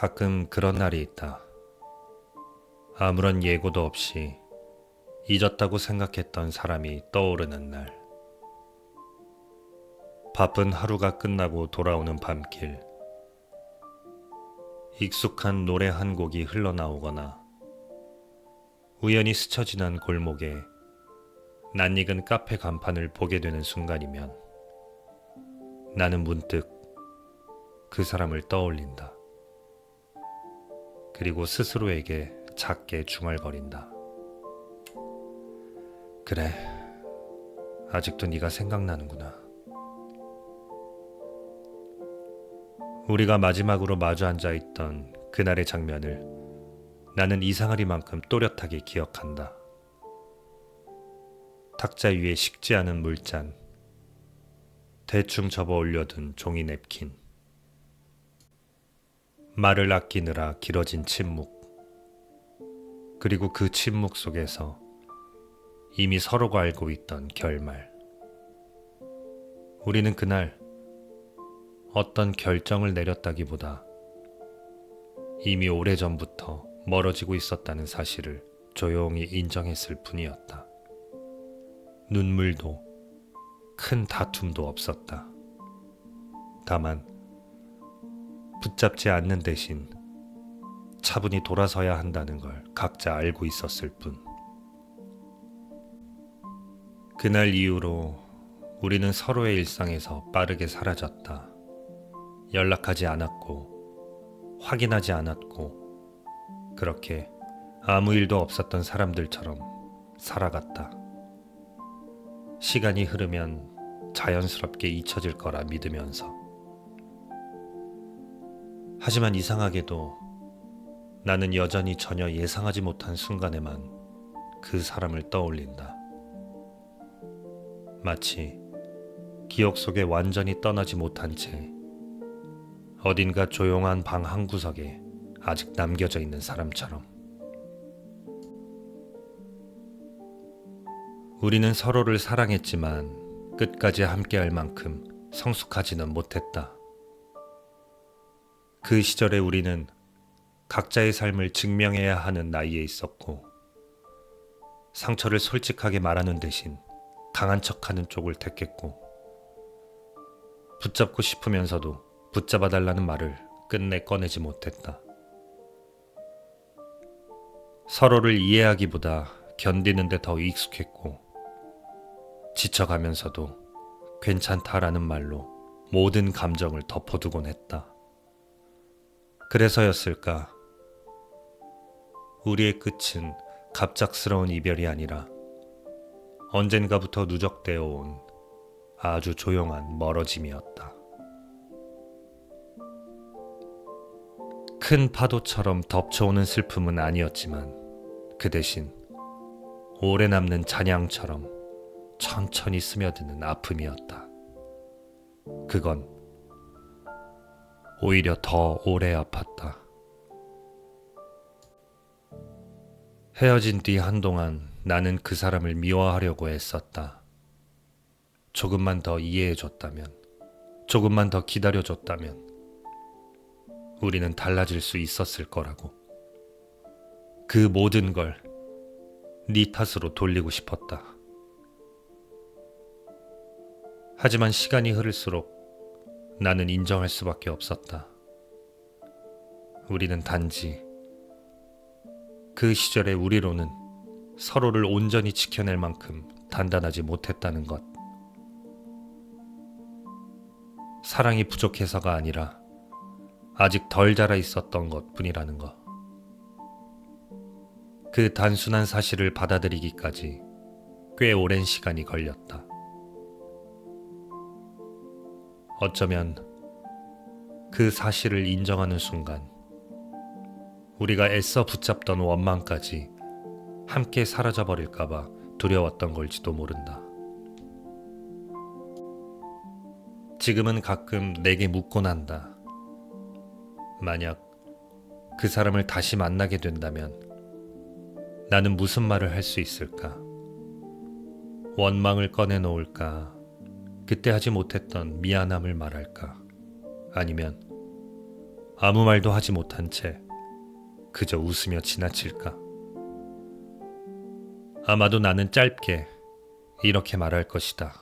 가끔 그런 날이 있다. 아무런 예고도 없이 잊었다고 생각했던 사람이 떠오르는 날. 바쁜 하루가 끝나고 돌아오는 밤길. 익숙한 노래 한 곡이 흘러나오거나 우연히 스쳐 지난 골목에 낯익은 카페 간판을 보게 되는 순간이면 나는 문득 그 사람을 떠올린다. 그리고 스스로에게 작게 중얼거린다. 그래, 아직도 네가 생각나는구나. 우리가 마지막으로 마주 앉아 있던 그날의 장면을 나는 이상하리만큼 또렷하게 기억한다. 탁자 위에 식지 않은 물잔, 대충 접어 올려둔 종이 냅킨, 말을 아끼느라 길어진 침묵, 그리고 그 침묵 속에서 이미 서로가 알고 있던 결말. 우리는 그날 어떤 결정을 내렸다기보다 이미 오래전부터 멀어지고 있었다는 사실을 조용히 인정했을 뿐이었다. 눈물도 큰 다툼도 없었다. 다만 붙잡지 않는 대신 차분히 돌아서야 한다는 걸 각자 알고 있었을 뿐. 그날 이후로 우리는 서로의 일상에서 빠르게 사라졌다. 연락하지 않았고 확인하지 않았고 그렇게 아무 일도 없었던 사람들처럼 살아갔다. 시간이 흐르면 자연스럽게 잊혀질 거라 믿으면서. 하지만 이상하게도 나는 여전히 전혀 예상하지 못한 순간에만 그 사람을 떠올린다. 마치 기억 속에 완전히 떠나지 못한 채 어딘가 조용한 방 한 구석에 아직 남겨져 있는 사람처럼. 우리는 서로를 사랑했지만 끝까지 함께할 만큼 성숙하지는 못했다. 그 시절에 우리는 각자의 삶을 증명해야 하는 나이에 있었고 상처를 솔직하게 말하는 대신 강한 척하는 쪽을 택했고 붙잡고 싶으면서도 붙잡아달라는 말을 끝내 꺼내지 못했다. 서로를 이해하기보다 견디는 데 더 익숙했고 지쳐가면서도 괜찮다라는 말로 모든 감정을 덮어두곤 했다. 그래서였을까? 우리의 끝은 갑작스러운 이별이 아니라 언젠가부터 누적되어 온 아주 조용한 멀어짐이었다. 큰 파도처럼 덮쳐오는 슬픔은 아니었지만 그 대신 오래 남는 잔향처럼 천천히 스며드는 아픔이었다. 그건 오히려 더 오래 아팠다. 헤어진 뒤 한동안 나는 그 사람을 미워하려고 애썼다. 조금만 더 이해해줬다면, 조금만 더 기다려줬다면 우리는 달라질 수 있었을 거라고. 그 모든 걸 네 탓으로 돌리고 싶었다. 하지만 시간이 흐를수록 나는 인정할 수밖에 없었다. 우리는 단지 그 시절의 우리로는 서로를 온전히 지켜낼 만큼 단단하지 못했다는 것. 사랑이 부족해서가 아니라 아직 덜 자라 있었던 것 뿐이라는 것. 그 단순한 사실을 받아들이기까지 꽤 오랜 시간이 걸렸다. 어쩌면 그 사실을 인정하는 순간 우리가 애써 붙잡던 원망까지 함께 사라져버릴까봐 두려웠던 걸지도 모른다. 지금은 가끔 내게 묻곤 한다. 만약 그 사람을 다시 만나게 된다면 나는 무슨 말을 할 수 있을까? 원망을 꺼내놓을까? 그때 하지 못했던 미안함을 말할까? 아니면 아무 말도 하지 못한 채 그저 웃으며 지나칠까? 아마도 나는 짧게 이렇게 말할 것이다.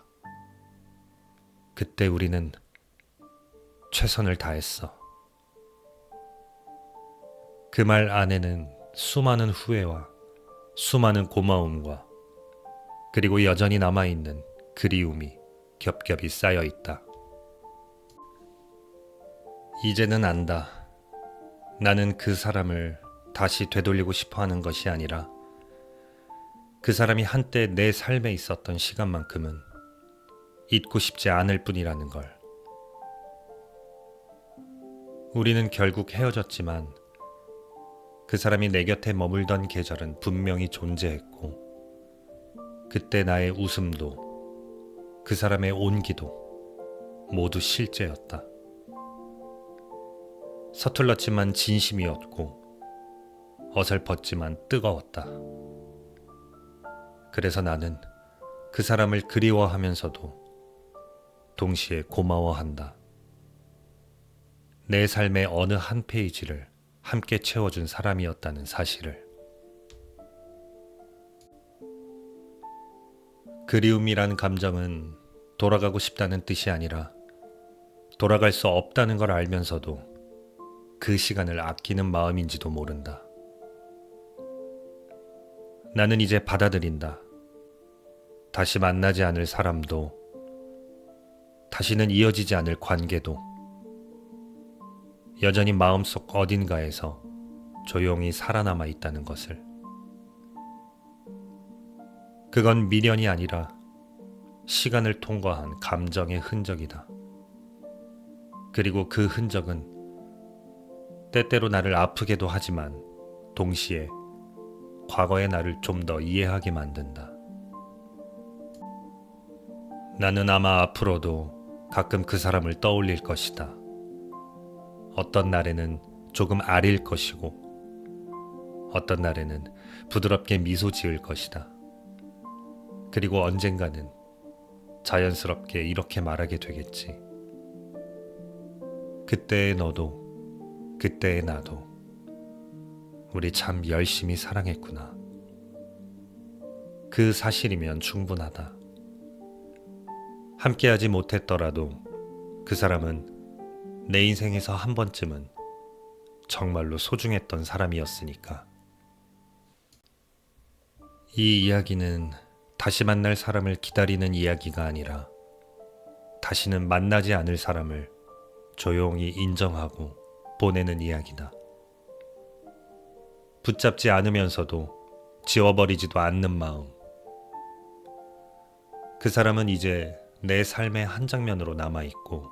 그때 우리는 최선을 다했어. 그 말 안에는 수많은 후회와 수많은 고마움과 그리고 여전히 남아있는 그리움이 겹겹이 쌓여 있다. 이제는 안다. 나는 그 사람을 다시 되돌리고 싶어 하는 것이 아니라 그 사람이 한때 내 삶에 있었던 시간만큼은 잊고 싶지 않을 뿐이라는 걸. 우리는 결국 헤어졌지만 그 사람이 내 곁에 머물던 계절은 분명히 존재했고 그때 나의 웃음도 그 사람의 온기도 모두 실제였다. 서툴렀지만 진심이었고 어설펐지만 뜨거웠다. 그래서 나는 그 사람을 그리워하면서도 동시에 고마워한다. 내 삶의 어느 한 페이지를 함께 채워준 사람이었다는 사실을. 그리움이란 감정은 돌아가고 싶다는 뜻이 아니라 돌아갈 수 없다는 걸 알면서도 그 시간을 아끼는 마음인지도 모른다. 나는 이제 받아들인다. 다시 만나지 않을 사람도, 다시는 이어지지 않을 관계도, 여전히 마음속 어딘가에서 조용히 살아남아 있다는 것을. 그건 미련이 아니라 시간을 통과한 감정의 흔적이다. 그리고 그 흔적은 때때로 나를 아프게도 하지만 동시에 과거의 나를 좀 더 이해하게 만든다. 나는 아마 앞으로도 가끔 그 사람을 떠올릴 것이다. 어떤 날에는 조금 아릴 것이고 어떤 날에는 부드럽게 미소 지을 것이다. 그리고 언젠가는 자연스럽게 이렇게 말하게 되겠지. 그때의 너도 그때의 나도 우리 참 열심히 사랑했구나. 그 사실이면 충분하다. 함께하지 못했더라도 그 사람은 내 인생에서 한 번쯤은 정말로 소중했던 사람이었으니까. 이 이야기는 다시 만날 사람을 기다리는 이야기가 아니라 다시는 만나지 않을 사람을 조용히 인정하고 보내는 이야기다. 붙잡지 않으면서도 지워버리지도 않는 마음. 그 사람은 이제 내 삶의 한 장면으로 남아있고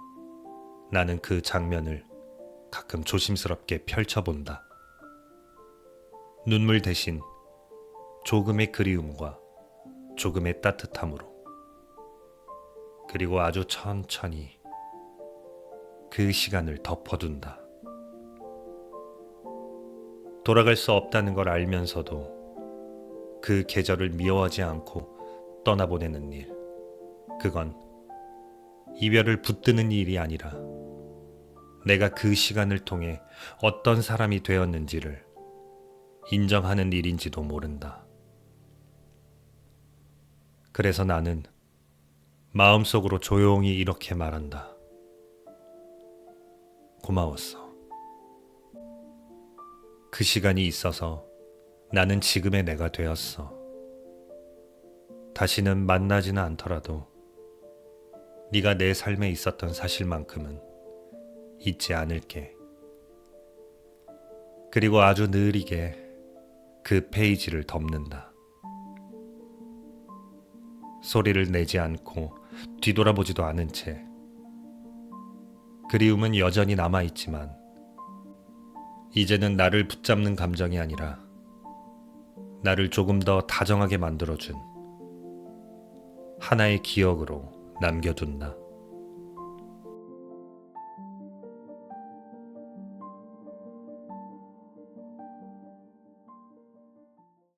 나는 그 장면을 가끔 조심스럽게 펼쳐본다. 눈물 대신 조금의 그리움과 조금의 따뜻함으로. 그리고 아주 천천히 그 시간을 덮어둔다. 돌아갈 수 없다는 걸 알면서도 그 계절을 미워하지 않고 떠나보내는 일. 그건 이별을 붙드는 일이 아니라 내가 그 시간을 통해 어떤 사람이 되었는지를 인정하는 일인지도 모른다. 그래서 나는 마음속으로 조용히 이렇게 말한다. 고마웠어. 그 시간이 있어서 나는 지금의 내가 되었어. 다시는 만나지는 않더라도 네가 내 삶에 있었던 사실만큼은 잊지 않을게. 그리고 아주 느리게 그 페이지를 덮는다. 소리를 내지 않고 뒤돌아보지도 않은 채. 그리움은 여전히 남아있지만 이제는 나를 붙잡는 감정이 아니라 나를 조금 더 다정하게 만들어준 하나의 기억으로 남겨둔다.